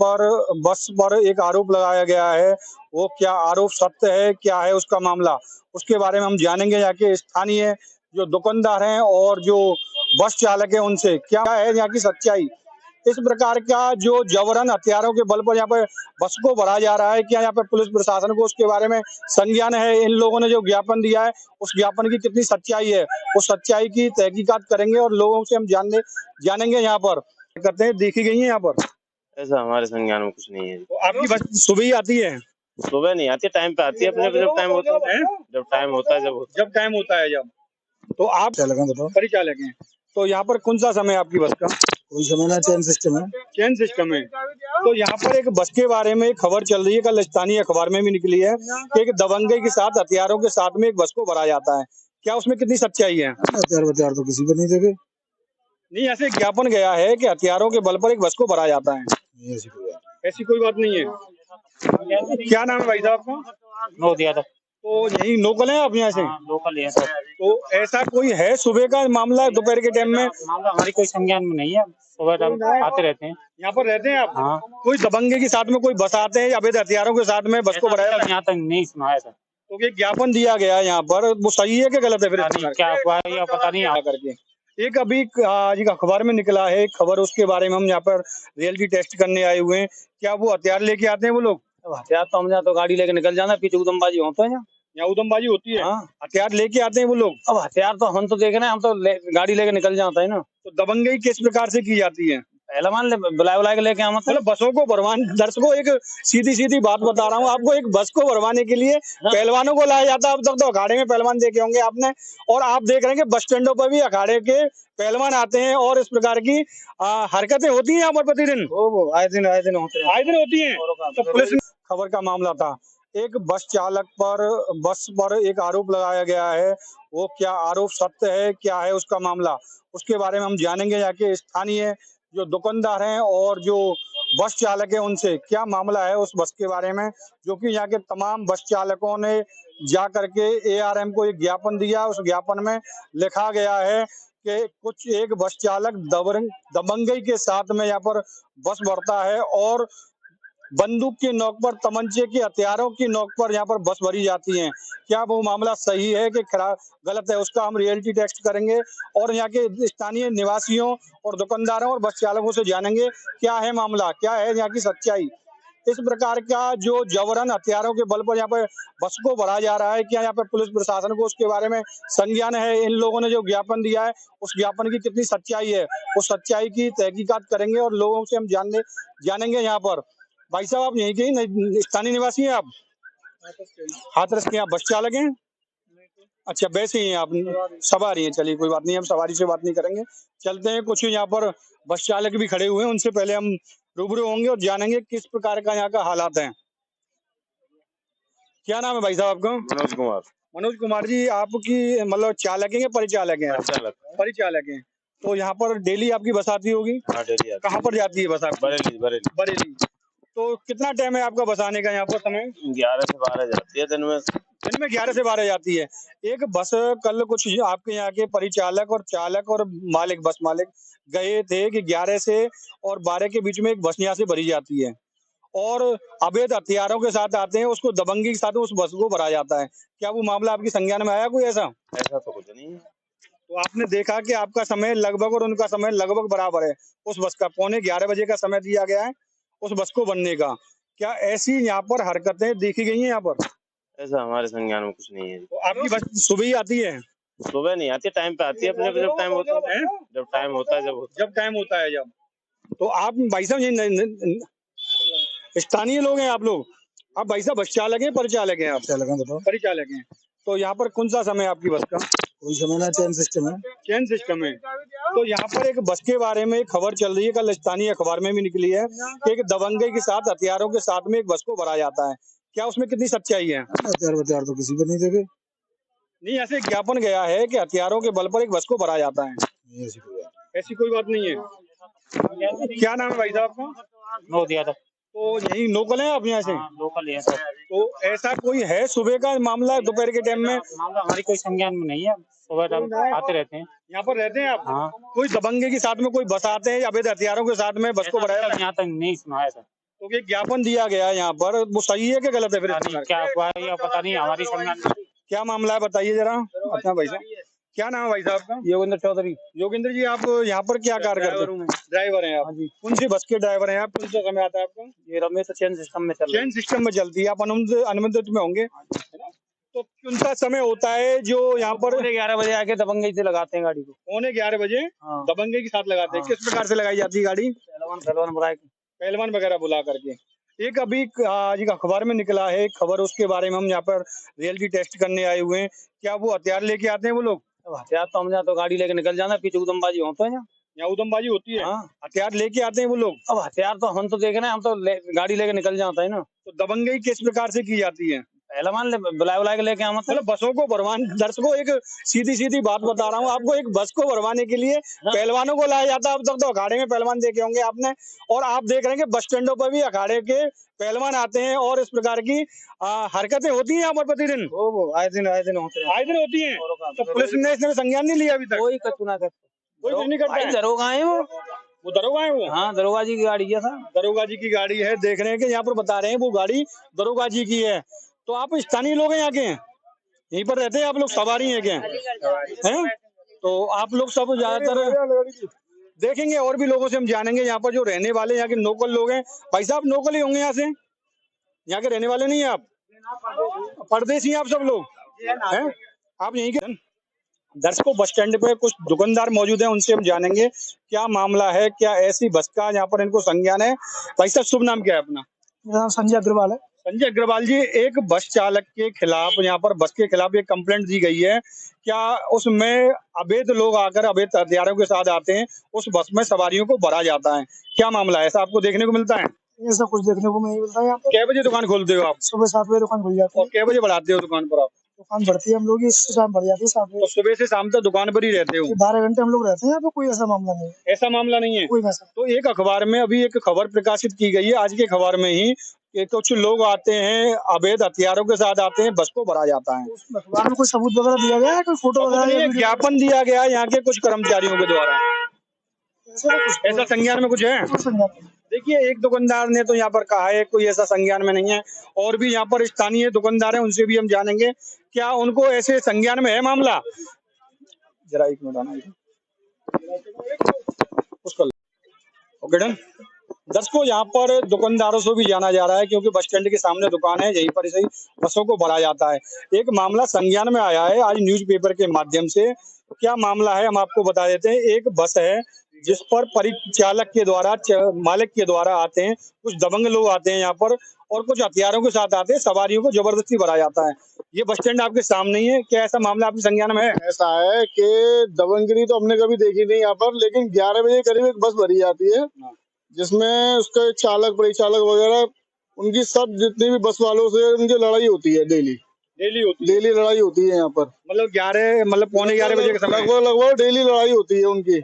पर बस पर एक आरोप लगाया गया है। वो क्या आरोप सत्य है, क्या है उसका मामला, उसके बारे में हम जानेंगे यहाँ के स्थानीय जो दुकानदार हैं और जो बस चालक है उनसे। क्या है यहाँ की सच्चाई? इस प्रकार का जो जबरन हथियारों के बल पर यहाँ पर बस को भरा जा रहा है, क्या यहाँ पर पुलिस प्रशासन को उसके बारे में संज्ञान है? इन लोगों ने जो ज्ञापन दिया है उस ज्ञापन की कितनी सच्चाई है, उस सच्चाई की तहकीकात करेंगे और लोगों से हम जानेंगे यहाँ पर करते हैं। देखी गई है यहाँ पर ऐसा हमारे संज्ञान में कुछ नहीं है। तो आपकी बस सुबह ही आती है? सुबह नहीं आती, टाइम पे आती है, अपने जब टाइम होता है, जब टाइम होता है, जब टाइम होता है। जब तो आप परिचालक हैं, तो यहाँ पर कौन सा समय है आपकी बस का? कोई समय ना, चेन सिस्टम है। चेन सिस्टम है। तो यहाँ पर एक बस के बारे में खबर चल रही है, कल स्थानीय अखबार में भी निकली है कि एक दबंगई के साथ हथियारों के साथ में एक बस को भरा जाता है। क्या उसमें कितनी सच्चाई है? हथियार तो किसी को नहीं देखे। नहीं, ऐसे ज्ञापन गया है कि हथियारों के बल पर एक बस को भरा जाता है। ऐसी कोई बात नहीं है। क्या नाम है भाई साहब का? तो यही लोकल है आप यहाँ से? लोकल है सर। तो ऐसा कोई है सुबह का मामला, दोपहर के टाइम में? मामला हमारी कोई संज्ञान में नहीं है, सुबह आते रहते हैं। यहाँ पर रहते हैं आप? हाँ। कोई दबंगे के साथ में कोई बस आते हैं अवैध हथियारों के साथ में बस को भराया? यहाँ तक नहीं सुना है सर। तो ये ज्ञापन दिया गया है यहाँ पर, वो सही है कि गलत है? फिर क्या हुआ है या पता नहीं आ करके एक अभी आज एक अखबार में निकला है खबर, उसके बारे में हम यहाँ पर रियलिटी टेस्ट करने आए हुए हैं। क्या वो हथियार लेके आते हैं वो लोग? हथियार तो हम यहाँ तो गाड़ी लेके निकल जाना, पीछे उदमबाजी होता है यहाँ उदमबाजी होती है। हाँ। हथियार लेके आते हैं वो लोग? अब हथियार तो हम तो देख रहे हैं, हम तो गाड़ी लेके निकल जाता है ना। तो दबंगई किस प्रकार से की जाती है? पहलवान बुला के लेके आना, मतलब बसों को भरवान, दर्शकों एक सीधी बात बता रहा हूँ आपको, एक बस को भरवाने के लिए पहलवानों को लाया जाता है। अब तक तो अखाड़े में पहलवान देखे होंगे आपने, और आप देख रहे हैं कि बस स्टैंडों पर भी अखाड़े के पहलवान आते हैं और इस प्रकार की हरकतें होती हैं यहाँ पर प्रतिदिन। आए दिन होती हैं। तो पुलिस खबर का मामला था, एक बस चालक पर बस पर एक आरोप लगाया गया है। वो क्या आरोप सत्य है, क्या है उसका मामला, उसके बारे में हम जानेंगे यहाँ के स्थानीय जो दुकानदार हैं और जो बस चालक है उनसे। क्या मामला है उस बस के बारे में, जो कि यहाँ के तमाम बस चालकों ने जा करके एआरएम को एक ज्ञापन दिया। उस ज्ञापन में लिखा गया है कि कुछ एक बस चालक दबंगई के साथ में यहाँ पर बस भरता है और बंदूक की नोक पर, तमंचे के हथियारों की नोक पर यहाँ पर बस भरी जाती है। क्या वो मामला सही है कि खराब गलत है, उसका हम रियलिटी टेस्ट करेंगे और यहाँ के स्थानीय निवासियों और दुकानदारों और बस चालकों से जानेंगे क्या है मामला, क्या है यहाँ की सच्चाई। इस प्रकार का जो जबरन हथियारों के बल पर यहाँ पर बस को भरा जा रहा है, क्या यहाँ पर पुलिस प्रशासन को उसके बारे में संज्ञान है? इन लोगों ने जो ज्ञापन दिया है उस ज्ञापन की कितनी सच्चाई है, उस सच्चाई की तहकीकात करेंगे और लोगों से हम जानेंगे यहाँ पर। भाई साहब, आप यहीं के स्थानीय निवासी हैं? आप हाथरस के? आप बस चालक हैं? अच्छा, वैसे ही हैं आप, सवारी हैं। चलिए कोई बात नहीं, हम सवारी से बात नहीं करेंगे, चलते हैं। कुछ यहाँ पर बस चालक भी खड़े हुए हैं, उनसे पहले हम रूबरू होंगे और जानेंगे किस प्रकार का यहाँ का हालात है। क्या नाम है भाई साहब आपका? मनोज कुमार। मनोज कुमार जी, आपकी मतलब चालक हैं या परिचालक हैं? परिचालक हैं। तो यहाँ पर डेली आपकी बस आती होगी? हाँ, डेली। कहाँ पर जाती है बस आपकी? बरेली। तो कितना टाइम है आपका बस आने का यहाँ पर समय? 11 से 12 जाती है दिन में। 11 से 12 जाती है एक बस। कल कुछ आपके यहाँ के परिचालक और चालक और मालिक, बस मालिक गए थे कि 11 से और 12 के बीच में एक बस यहाँ से भरी जाती है और अवैध हथियारों के साथ आते हैं, उसको दबंगी के साथ उस बस को भरा जाता है। क्या वो मामला आपकी संज्ञान में आया कोई ऐसा? ऐसा तो कुछ नहीं है। तो आपने देखा कि आपका समय लगभग और उनका समय लगभग बराबर है। उस बस का 11:15 बजे का समय दिया गया है उस बस को बनने का। क्या ऐसी यहाँ पर हरकतें देखी गई हैं यहाँ पर? ऐसा हमारे संज्ञान में कुछ नहीं है। तो आपकी बस सुबह ही आती है? सुबह नहीं आती, टाइम पे आती है, अपने जब टाइम होता है, जब टाइम होता है, जब टाइम होता है। जब तो आप भाई साहब ये स्थानीय लोग हैं आप लोग? आप भाई साहब बस चालक हैं, परिचालक हैं? आप परिचालक हैं। तो यहाँ पर कौन सा समय है आपकी बस का? कोई समय ना, चेन सिस्टम है। चेन सिस्टम है। तो यहाँ पर एक बस के बारे में खबर चल रही है, कल स्थानीय अखबार में भी निकली है कि एक दबंगई के साथ हथियारों के साथ में एक बस को भरा जाता है। क्या उसमें कितनी सच्चाई है? हथियार तो किसी को नहीं देखे। नहीं, ऐसे ज्ञापन गया है कि हथियारों के बल पर एक बस को भरा जाता है। ऐसी कोई बात नहीं है। क्या नाम है भाई साहब का? तो यही लोकल है आप यहाँ से? लोकल है सर। तो ऐसा कोई है सुबह का मामला, दोपहर के टाइम में? मामला हमारी कोई संज्ञान में नहीं है, सुबह आते रहते हैं। यहाँ पर रहते हैं आप? हाँ। कोई दबंगे के साथ में कोई बस आते हैं अवैध हथियारों के साथ में बस को भराया? यहाँ तक नहीं सुना है सर। तो ये ज्ञापन दिया गया है यहाँ पर, वो सही है कि गलत है फिर? क्या हुआ है या पता नहीं, हमारी समझ क्या मामला है बताइए जरा अपना भाई साहब। क्या नाम है भाई साहब का? योगेंद्र चौधरी। योगेंद्र जी, आप यहाँ पर क्या कार्य करते हैं? ड्राइवर हैं आप? हाँ जी। कौन सी बस के ड्राइवर हैं आप? कौन सा समय आता है आपका? ये रमेश तो चेन सिस्टम में चल रहा है। चेन सिस्टम में चलती है, आप अनुबंधित में होंगे, है ना? तो कौन सा समय होता है जो यहाँ पर? 11 बजे आके दबंगई से लगाते हैं गाड़ी को। 11:15 बजे हाँ। दबंगे के साथ लगाते हैं। हाँ। किस प्रकार से लगाई जाती है गाड़ी? पहलवान बुलाए। पहलवान वगैरह बुला करके। एक अभी आज एक अखबार में निकला है खबर, उसके बारे में हम यहाँ पर रियलिटी टेस्ट करने आए हुए हैं। क्या वो हथियार लेके आते हैं वो लोग? अब हथियार तो हम जहाँ तो गाड़ी लेके निकल जाना, पीछे उदमबाजी होता है यहाँ उदमबाजी होती है? हाँ। हथियार लेके आते हैं वो लोग? अब हथियार तो हम तो देख रहे हैं, हम तो गाड़ी लेके निकल जाता है ना। तो दबंगई किस प्रकार से की जाती है? पहलवान बुलाए के लेके आना। मतलब बसों को भरवाने, दर्शकों एक सीधी बात बता रहा हूँ आपको, एक बस को भरवाने के लिए पहलवानों को लाया जाता है। अब तक तो अखाड़े में पहलवान देखे होंगे आपने, और आप देख रहे हैं कि बस स्टैंडों पर भी अखाड़े के पहलवान आते हैं और इस प्रकार की हरकतें होती हैं यहाँ पर प्रतिदिन। आए दिन होते हैं। आए दिन होती हैं। तो पुलिस ने इसमें संज्ञान नहीं लिया अभी तक? कोई कछु ना करता, कोई कुछ नहीं करता है। दरोगा है वो दरोगा है वो? हाँ, दरोगा जी की गाड़ी है सर। दरोगा जी की गाड़ी है, देख रहे हैं कि यहाँ पर बता रहे हैं वो गाड़ी दरोगा जी की है। तो आप स्थानीय लोग हैं यहाँ के? यहीं पर रहते हैं आप लोग? सवारी हैं क्या? हैं? तो आप लोग सब ज्यादातर देखेंगे, और भी लोगों से हम जानेंगे यहाँ पर जो रहने वाले यहाँ के लोकल लोग हैं। भाई साहब लोकल ही होंगे यहाँ से? यहाँ के रहने वाले नहीं है आप? परदेसी हैं आप सब लोग हैं? आप यहीं के? दर्शकों, बस स्टैंड पे कुछ दुकानदार मौजूद हैं, उनसे हम जानेंगे क्या मामला है, क्या ऐसी बस का यहाँ पर इनको संज्ञान है। भाई साहब शुभ नाम क्या है अपना? मेरा नाम संजय अग्रवाल है। संजय अग्रवाल जी, एक बस चालक के खिलाफ यहाँ पर बस के खिलाफ एक कंप्लेंट दी गई है, क्या उसमें अवैध लोग आकर अवैध हथियारों के साथ आते हैं, उस बस में सवारियों को भरा जाता है, क्या मामला है? ऐसा आपको देखने को मिलता है? ऐसा कुछ देखने को नहीं मिलता है यहाँ पर। कै बजे दुकान खोलते हो आप? सुबह 7 बजे दुकान खुल जाती है। और कै बजे बढ़ाते हो दुकान पर आप? दुकान बढ़ती है हम लोग इस टाइम बढ़ जाती है 7 तो बजे। सुबह से शाम तक दुकान पर ही रहते हो? 12 घंटे हम लोग रहते हैं यहाँ पे, कोई ऐसा मामला नहीं है। ऐसा मामला नहीं है कोई वैसा। तो एक अखबार में अभी एक खबर प्रकाशित की गई है, आज के अखबार में ही, कि कुछ लोग आते हैं अवैध हथियारों के साथ आते हैं, बस को भरा जाता है। अखबार में कोई सबूत वगैरह दिया गया है? कोई फोटो वगैरह? ज्ञापन दिया गया है यहाँ के कुछ कर्मचारियों के द्वारा। ऐसा संज्ञान में कुछ है? देखिए, एक दुकानदार ने तो यहाँ पर कहा है कोई ऐसा संज्ञान में नहीं है, और भी यहाँ पर स्थानीय दुकानदार हैं, उनसे भी हम जानेंगे क्या उनको ऐसे संज्ञान में है मामला। जरा एक मिनट आना उसका। Okay done. दर्शकों, यहाँ पर दुकानदारों से भी जाना जा रहा है, क्योंकि बस स्टैंड के सामने दुकान है, यहीं पर सही बसों को भरा जाता है। एक मामला संज्ञान में आया है आज न्यूज़पेपर के माध्यम से। क्या मामला है हम आपको बता देते हैं। एक बस है जिस पर परिचालक के द्वारा, मालिक के द्वारा आते हैं कुछ दबंग लोग, आते हैं यहाँ पर और कुछ हथियारों के साथ आते हैं, सवारियों को जबरदस्ती भरा जाता है। ये बस स्टैंड आपके सामने ही है, क्या ऐसा मामला आपके संज्ञान में है? ऐसा है कि दबंगगिरी तो हमने कभी देखी नहीं यहाँ पर, लेकिन 11 बजे करीब एक बस भरी जाती है, जिसमें उसके चालक परिचालक वगैरह उनकी सब जितनी भी बस वालों से उनकी लड़ाई होती है। डेली डेली लड़ाई होती है यहाँ पर। मतलब पौने 11 बजे के समय लगभग डेली लड़ाई होती है उनकी।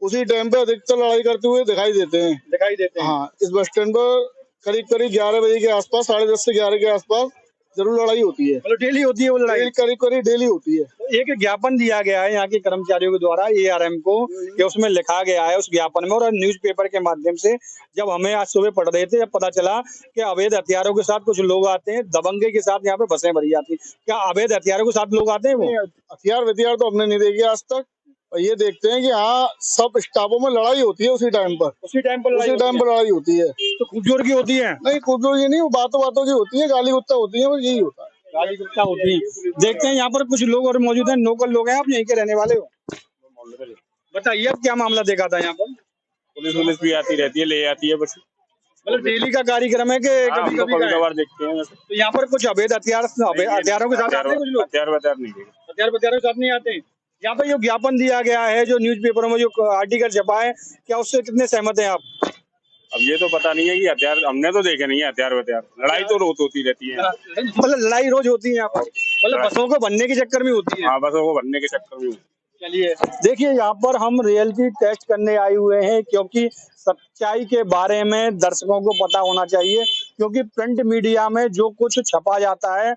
उसी टाइम पे अधिकतर लड़ाई करते हुए दिखाई देते हैं। हाँ, इस बस स्टैंड पर करीब 11 बजे के आसपास, 10:30 से 11 के आसपास जरूर लड़ाई होती है। मतलब डेली होती है वो लड़ाई? करीब डेली होती है। तो एक ज्ञापन दिया गया है यहाँ के कर्मचारियों के द्वारा ARM को, कि उसमें लिखा गया है उस ज्ञापन में, और न्यूज़पेपर के माध्यम से जब हमें आज सुबह पढ़ रहे थे, जब पता चला कि अवैध हथियारों के साथ कुछ लोग आते हैं, दबंगे के साथ यहाँ पे बसें भरी जाती हैं। क्या अवैध हथियारों के साथ लोग आते हैं? वो हथियार तो हमने नहीं देखे आज तक, और ये देखते हैं कि हाँ सब स्टाफों में लड़ाई होती है उसी टाइम पर लड़ाई होती है। तो खूब जोर की होती है? नहीं, खूब जोर की नहीं, वो बातों की होती है, गाली गुत्ता होती है, बस यही होता है। गाली गुप्ता होती है। देखते हैं यहाँ पर कुछ लोग और मौजूद हैं, लोकल लोग हैं, आप यहीं के रहने वाले हो? बताइए अब क्या मामला देखा था यहाँ पर? पुलिस भी आती रहती है, ले आती है बस। मतलब डेली का कार्यक्रम है कि कभी-कभार देखते हैं? तो यहाँ पर कुछ अवैध हथियारों के साथ आते हैं कुछ लोग? हथियार के साथ नहीं आते हैं। यहाँ पर जो ज्ञापन दिया गया है, जो न्यूज़पेपरों में जो आर्टिकल छपा है, क्या उससे कितने सहमत हैं आप? अब ये तो पता नहीं है कि हथियार हमने तो देखे नहीं है। हथियार लड़ाई तो रोज होती रहती है। मतलब लड़ाई रोज होती है यहाँ पर? मतलब बसों को बनने के चक्कर में होती है? हाँ, बसों को बनने के चक्कर में। चलिए, देखिए यहाँ पर हम रियलिटी टेस्ट करने आए हुए हैं, क्योंकि सच्चाई के बारे में दर्शकों को पता होना चाहिए, क्योंकि प्रिंट मीडिया में जो कुछ छपा जाता है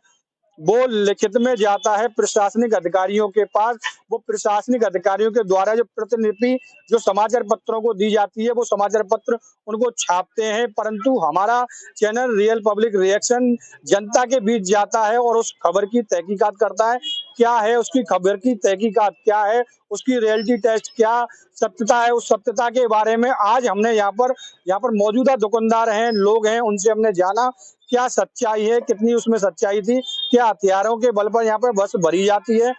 वो लिखित में जाता है प्रशासनिक अधिकारियों के पास, वो प्रशासनिक अधिकारियों के द्वारा जो प्रतिलिपि जो समाचार पत्रों को दी जाती है वो समाचार पत्र उनको छापते हैं, परंतु हमारा चैनल रियल पब्लिक रिएक्शन जनता के बीच जाता है और उस खबर की तहकीकात करता है। क्या है उसकी खबर की तहकीकात, क्या है उसकी रियलिटी टेस्ट, क्या सत्यता है, उस सत्यता के बारे में आज हमने यहाँ पर मौजूदा दुकानदार हैं, लोग हैं, उनसे हमने जाना क्या सच्चाई है, कितनी उसमें सच्चाई थी, क्या हथियारों के बल पर यहाँ पर बस भरी जाती है।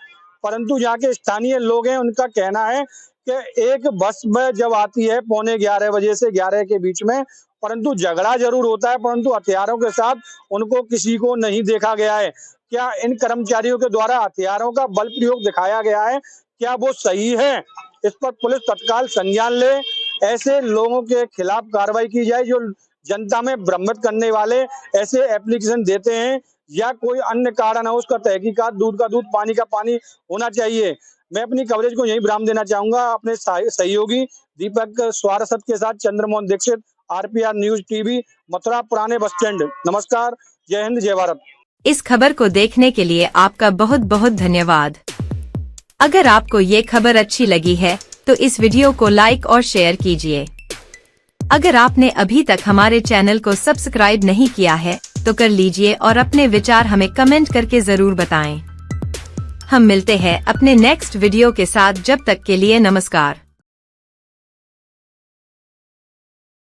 परंतु यहाँ के स्थानीय लोग हैं, उनका कहना है कि एक बस में जब आती है 11:15 बजे से 11 के बीच में, परंतु झगड़ा जरूर होता है, परंतु हथियारों के साथ उनको किसी को नहीं देखा गया है। क्या इन कर्मचारियों के द्वारा हथियारों का बल प्रयोग दिखाया गया है, क्या वो सही है? इस पर पुलिस तत्काल संज्ञान ले, ऐसे लोगों के खिलाफ कार्रवाई की जाए जो जनता में भ्रमित करने वाले ऐसे एप्लीकेशन देते हैं, या कोई अन्य कारण है उसका तहकीकात, दूध का दूध पानी का पानी होना चाहिए। मैं अपनी कवरेज को यहीं विराम देना चाहूंगा। अपने सहयोगी दीपक स्वारसत के साथ Chandramohan Dikshit, RPR news TV, Mathura पुराने बस स्टैंड। नमस्कार, जय हिंद, जय भारत। इस खबर को देखने के लिए आपका बहुत बहुत धन्यवाद। अगर आपको ये खबर अच्छी लगी है तो इस वीडियो को लाइक और शेयर कीजिए। अगर आपने अभी तक हमारे चैनल को सब्सक्राइब नहीं किया है तो कर लीजिए और अपने विचार हमें कमेंट करके जरूर बताएं। हम मिलते हैं अपने नेक्स्ट वीडियो के साथ, जब तक के लिए नमस्कार।